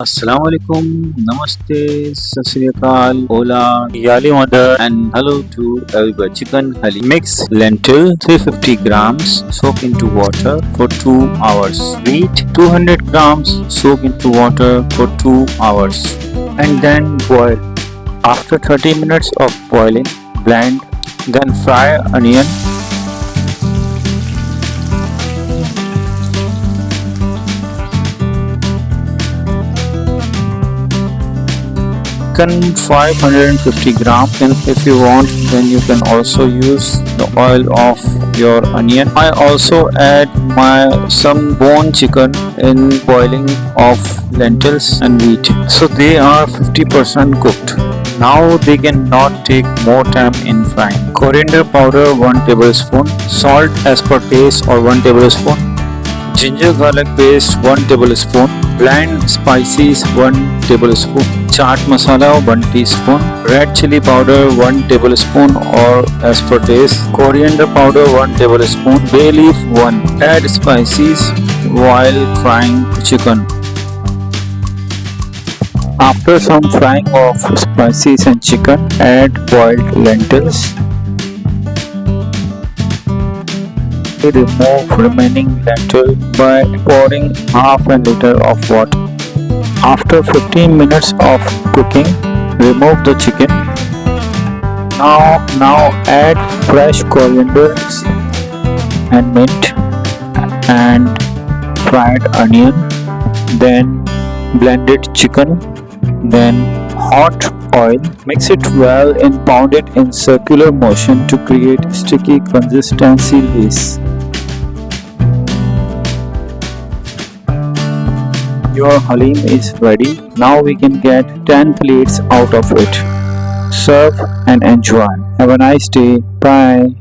Assalamu alaikum, namaste, sat sri akal, hola, yali mother, and hello to everybody. Chicken halim. Mix lentil 350 grams, soak into water for 2 hours. Wheat 200 grams, soak into water for 2 hours. And then boil. After 30 minutes of boiling, blend. Then fry onion. Chicken 550 gram, and if you want then you can also use the oil of your onion. I also add some bone chicken in boiling of lentils and wheat, so they are 50% cooked. Now they cannot take more time in frying. Coriander powder 1 tablespoon, salt as per taste or 1 tablespoon, ginger garlic paste 1 tablespoon, bland spices 1 tablespoon, chaat masala 1 teaspoon, red chili powder 1 tablespoon or as per taste, coriander powder 1 tablespoon, bay leaf 1. Add spices while frying chicken. After some frying of spices and chicken, add boiled lentils. Remove remaining lentil by pouring half a liter of water. After 15 minutes of cooking, remove the chicken. Now add fresh coriander and mint and fried onion, then blended chicken, then hot oil. Mix it well and pound it in circular motion to create sticky consistency base. Your halim is ready. Now we can get 10 plates out of it. Serve and enjoy. Have a nice day. Bye.